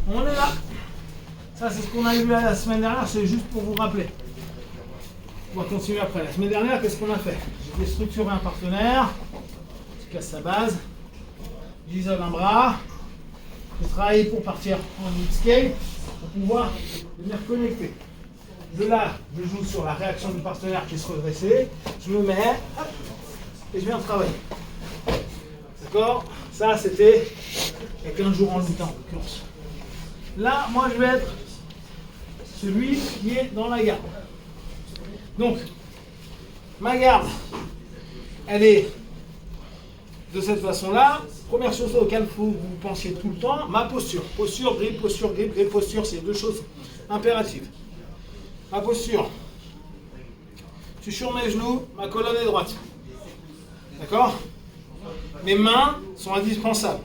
On est là. Ça, c'est ce qu'on a vu la semaine dernière, c'est juste pour vous rappeler. On va continuer après. La semaine dernière, qu'est-ce qu'on a fait? J'ai déstructuré un partenaire, je casse sa base, j'isole un bras, j'ai travaillé pour partir en mid-scale pour pouvoir venir connecter. De là, je joue sur la réaction du partenaire qui se redressait, je me mets, hop, et je viens travailler. D'accord? Ça, c'était il y a 15 jours en luttant, en l'occurrence. Là, moi, je vais être celui qui est dans la garde. Donc, ma garde, elle est de cette façon-là. Première chose auquel il faut que vous pensiez tout le temps, ma posture. Posture, grip, posture, c'est deux choses impératives. Ma posture. Je suis sur mes genoux, ma colonne est droite. D'accord? Mes mains sont indispensables.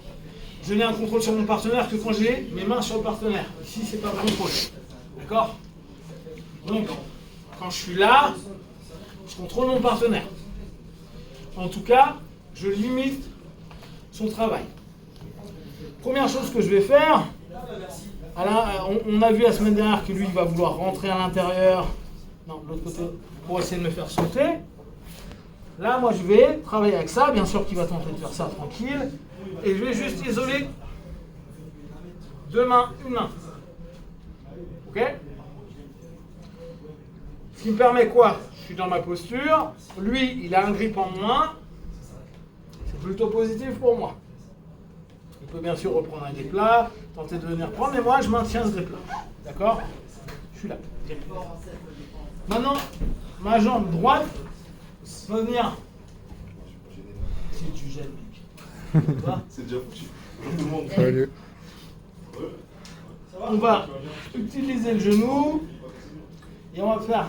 Je n'ai un contrôle sur mon partenaire que quand j'ai mes mains sur le partenaire. Ici, c'est pas le contrôle. D'accord? Donc, quand je suis là, je contrôle mon partenaire. En tout cas, je limite son travail. Première chose que je vais faire, on a vu la semaine dernière que lui, il va vouloir rentrer à l'intérieur, non, de l'autre côté, pour essayer de me faire sauter. Là, moi, je vais travailler avec ça. Bien sûr qu'il va tenter de faire ça tranquille. Et je vais juste isoler deux mains, une main. Ok? Ce qui me permet quoi? Je suis dans ma posture. Lui, il a un grip en moins. C'est plutôt positif pour moi. Il peut bien sûr reprendre un grip là, tenter de venir prendre, mais moi, je maintiens ce grip là. D'accord? Je suis là. Maintenant, ma jambe droite va venir. Si tu gênes, mec. C'est déjà foutu. Tout le monde. Salut. On va utiliser le genou et on va faire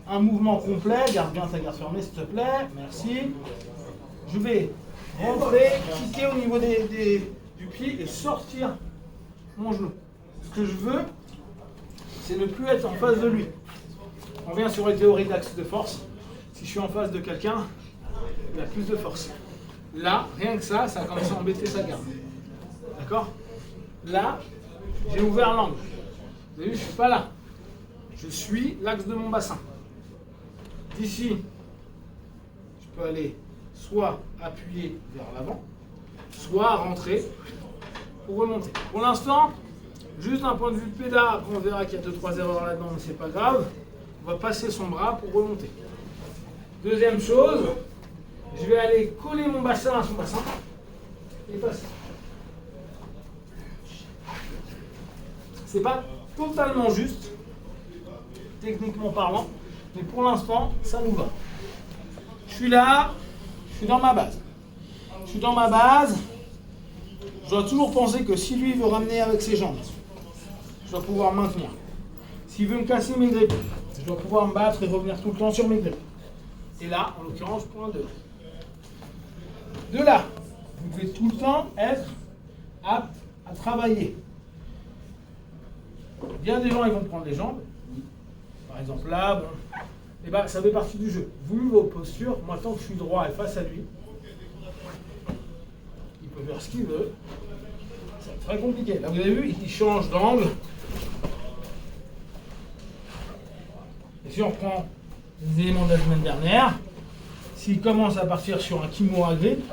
un mouvement complet. Garde bien ta garde fermée, s'il te plaît. Merci. Je vais rentrer, kicker au niveau du pied et sortir mon genou. Ce que je veux, c'est ne plus être en face de lui. On revient sur les théories d'axe de force. Si je suis en face de quelqu'un, il a plus de force. Là, rien que ça a commencé à embêter sa garde. D'accord? Là, j'ai ouvert l'angle. Vous avez vu, je ne suis pas là. Je suis l'axe de mon bassin. D'ici, je peux aller soit appuyer vers l'avant, soit rentrer pour remonter. Pour l'instant, juste d'un point de vue pédale, après on verra qu'il y a 2-3 erreurs là-dedans, mais c'est pas grave. On va passer son bras pour remonter. Deuxième chose, je vais aller coller mon bassin à son bassin et passer. C'est pas totalement juste, techniquement parlant, mais pour l'instant, ça nous va. Je suis là, je suis dans ma base. Je suis dans ma base, je dois toujours penser que si lui veut ramener avec ses jambes, je dois pouvoir maintenir. S'il veut me casser mes grippes, je dois pouvoir me battre et revenir tout le temps sur mes grippes. Et là, en l'occurrence, point 2. De là, vous devez tout le temps être apte à travailler. Bien des gens, ils vont prendre les jambes. Par exemple là, bon, et ben, ça fait partie du jeu. Vous, vos postures, moi tant que je suis droit et face à lui, il peut faire ce qu'il veut. C'est très compliqué. Là, vous avez vu, il change d'angle. Et si on reprend les éléments de la semaine dernière, s'il commence à partir sur un kimura grip,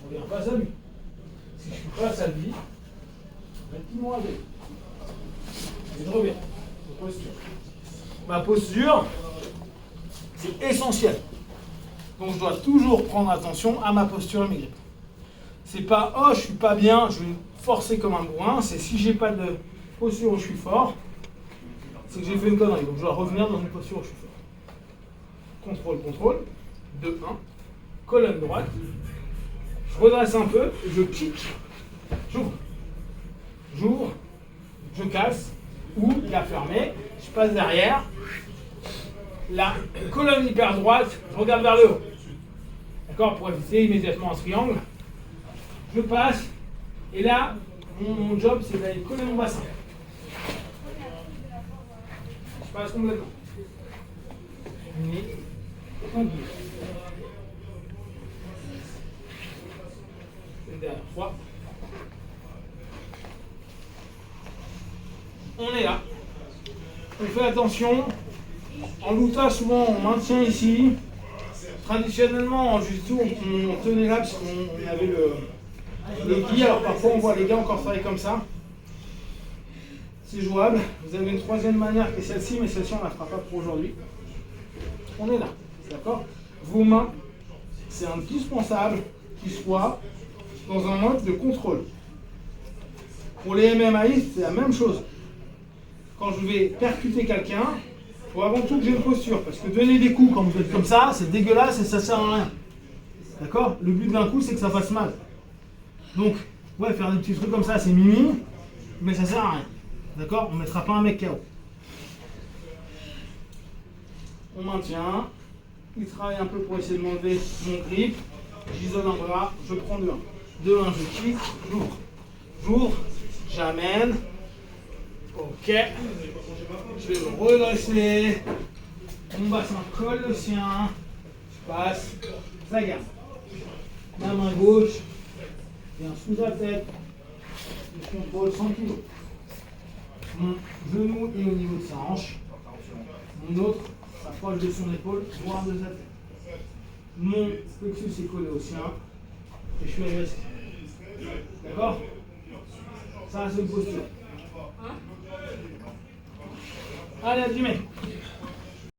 on vient face à lui. Si je suis face à lui, on va être kimura grip. Et je reviens. Posture. Ma posture, c'est essentiel. Donc je dois toujours prendre attention à ma posture et mes grippes. C'est pas oh je suis pas bien, je vais me forcer comme un bourrin. C'est si j'ai pas de posture où je suis fort, c'est que j'ai fait une connerie. Donc je dois revenir dans une posture où je suis fort. Contrôle, contrôle. 2, 1. Colonne droite. Je redresse un peu, je kick. J'ouvre. J'ouvre. Je casse. Ou il a fermé. Je passe derrière. La colonne hyper droite, je regarde vers le haut. D'accord? Pour éviter immédiatement un triangle. Je passe. Et là, mon job, c'est d'aller coller mon bassin. Je passe complètement. Mais, tranquille. Une dernière fois. On est là. On fait attention. En luta, souvent, on maintient ici. Traditionnellement, en jiu-jitsu, on tenait là parce qu'on avait le gi. Alors parfois, on voit les gars encore travailler comme ça. C'est jouable. Vous avez une troisième manière qui est celle-ci, mais celle-ci, on ne la fera pas pour aujourd'hui. On est là. D'accord? Vos mains, c'est indispensable qu'ils soient dans un mode de contrôle. Pour les MMAistes, c'est la même chose. Quand je vais percuter quelqu'un, il faut avant tout que j'ai une posture. Parce que donner des coups quand vous êtes comme ça, c'est dégueulasse et ça sert à rien. D'accord? Le but d'un coup, c'est que ça fasse mal. Donc, ouais, faire des petits trucs comme ça, c'est mimi, mais ça sert à rien. D'accord? On ne mettra pas un mec KO. On maintient. Il travaille un peu pour essayer de m'enlever mon grip. J'isole un bras, je prends de 1. De 1, je kick, j'ouvre. J'ouvre, j'amène. Ok. Je vais me redresser. Mon bassin colle le sien. Je passe. Ça garde. Ma main gauche vient sous la tête. Je contrôle 100 kg. Mon genou est au niveau de sa hanche. Mon autre s'approche de son épaule, voire de sa tête. Mon plexus est collé au sien. Et je suis agressif. D'accord? Ça, c'est une posture. Allez, Jimmy.